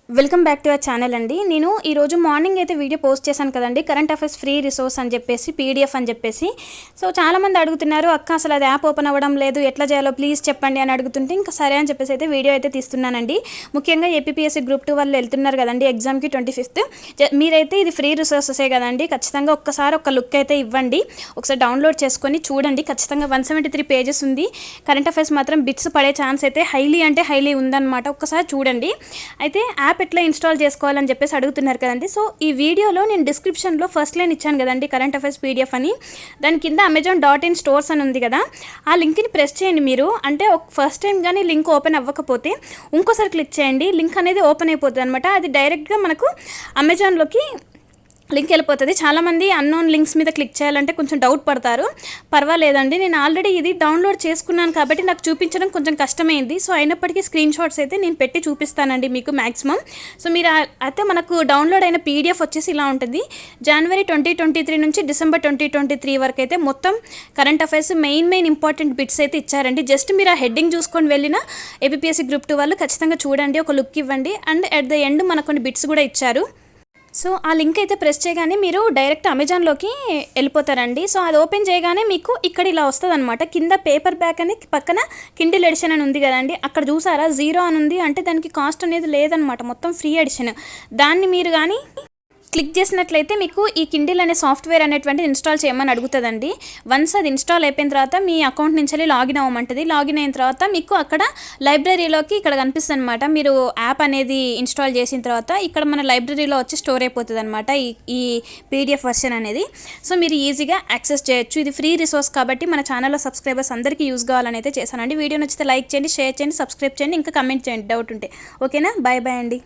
Welcome back to our channel అండి. నేను ఈరోజు మార్నింగ్ అయితే వీడియో పోస్ట్ చేశాను కదండి, కరెంట్ అఫైర్స్ ఫ్రీ రిసోర్స్ అని చెప్పేసి పీడిఎఫ్ అని చెప్పేసి. సో చాలామంది అడుగుతున్నారు, అక్క అసలు అది యాప్ ఓపెన్ అవ్వడం లేదు, ఎట్లా చేయాలో ప్లీజ్ చెప్పండి అని అడుగుతుంటే ఇంకా సరే అని చెప్పేసి అయితే వీడియో అయితే తీస్తున్నానండి. ముఖ్యంగా ఏపీఎస్సీ గ్రూప్ 2 వాళ్ళు వెళ్తున్నారు కదండి ఎగ్జామ్కి 25th. మీరైతే ఇది ఫ్రీ రిసోర్సెసే కదండి, ఖచ్చితంగా ఒక్కసారి ఒక లుక్ అయితే ఇవ్వండి, ఒకసారి డౌన్లోడ్ చేసుకొని చూడండి. ఖచ్చితంగా 173 పేజెస్ ఉంది. కరెంట్ అఫైర్స్ మాత్రం బిట్స్ పడే ఛాన్స్ అయితే హైలీ ఉందన్నమాట. ఒక్కసారి చూడండి. అయితే యాప్ ఎట్లా ఇన్స్టాల్ చేసుకోవాలని చెప్పేసి అడుగుతున్నారు కదండి. సో ఈ వీడియోలో నేను డిస్క్రిప్షన్లో ఫస్ట్ లైన్ ఇచ్చాను కదండి, కరెంట్ అఫైర్స్ పీడిఎఫ్ అని. దాని కింద amazon.in స్టోర్స్ అని ఉంది కదా, ఆ లింక్ని ప్రెస్ చేయండి మీరు. అంటే ఫస్ట్ టైం కానీ లింక్ ఓపెన్ అవ్వకపోతే ఇంకోసారి క్లిక్ చేయండి, లింక్ అనేది ఓపెన్ అయిపోతుంది అనమాట. అది డైరెక్ట్గా మనకు అమెజాన్లోకి లింక్ వెళ్ళిపోతుంది. చాలామంది అన్నోన్ లింక్స్ మీద క్లిక్ చేయాలంటే కొంచెం డౌట్ పడతారు. పర్వాలేదండి, నేను ఆల్రెడీ ఇది డౌన్లోడ్ చేసుకున్నాను కాబట్టి నాకు చూపించడం కొంచెం కష్టమైంది. సో అయినప్పటికీ స్క్రీన్ షాట్స్ అయితే నేను పెట్టి చూపిస్తానండి మీకు మ్యాక్సిమం. సో మీరు అయితే మనకు డౌన్లోడ్ అయిన పీడిఎఫ్ వచ్చేసి ఇలా ఉంటుంది. జనవరి 2023 నుంచి డిసెంబర్ 2023 వరకు అయితే మొత్తం current affairs main important bits అయితే ఇచ్చారండి. జస్ట్ మీరు ఆ హెడ్డింగ్ చూసుకొని వెళ్ళిన ఏపీఎస్సీ గ్రూప్ 2 వాళ్ళు ఖచ్చితంగా చూడండి, ఒక లుక్ ఇవ్వండి. అండ్ అట్ ద ఎండ్ మనకు కొన్ని బిట్స్ కూడా ఇచ్చారు. సో ఆ లింక్ అయితే ప్రెస్ చేయగానే మీరు డైరెక్ట్ అమెజాన్లోకి వెళ్ళిపోతారండి. సో అది ఓపెన్ చేయగానే మీకు ఇక్కడ ఇలా వస్తుంది అనమాట. కింద పేపర్ బ్యాక్ అని పక్కన కిండిల్ ఎడిషన్ అని ఉంది కదండి, అక్కడ చూసారా 0 అని ఉంది, అంటే దానికి కాస్ట్ అనేది లేదనమాట, మొత్తం ఫ్రీ ఎడిషన్. దాన్ని మీరు కానీ క్లిక్ చేసినట్లయితే మీకు ఈ కిండిల్ అనే సాఫ్ట్వేర్ అనేటువంటిది ఇన్స్టాల్ చేయమని అడుగుతుందండి. వన్స్ అది ఇన్స్టాల్ అయిపోయిన తర్వాత మీ అకౌంట్ నుంచి లాగిన్ అవ్వమంటుంది. లాగిన్ అయిన తర్వాత మీకు అక్కడ లైబ్రరీలోకి ఇక్కడ కనిపిస్తుంది అనమాట. మీరు యాప్ అనేది ఇన్స్టాల్ చేసిన తర్వాత ఇక్కడ మన లైబ్రరీలో వచ్చి స్టోర్ అయిపోతుంది అనమాట ఈ పీడిఎఫ్ వర్షన్ అనేది. సో మీరు ఈజీగా యాక్సెస్ చేయొచ్చు. ఇది ఫ్రీ రిసోర్స్ కాబట్టి మన ఛానల్లో సబ్స్క్రైబర్స్ అందరికీ యూజ్ కావాలని అయితే చేశానండి. వీడియో నచ్చితే లైక్ చేయండి, షేర్ చేయండి, సబ్స్క్రైబ్ చేయండి, ఇంకా కమెంట్ చేయండి డౌట్ ఉంటే. ఓకేనా, బాయ్ అండి.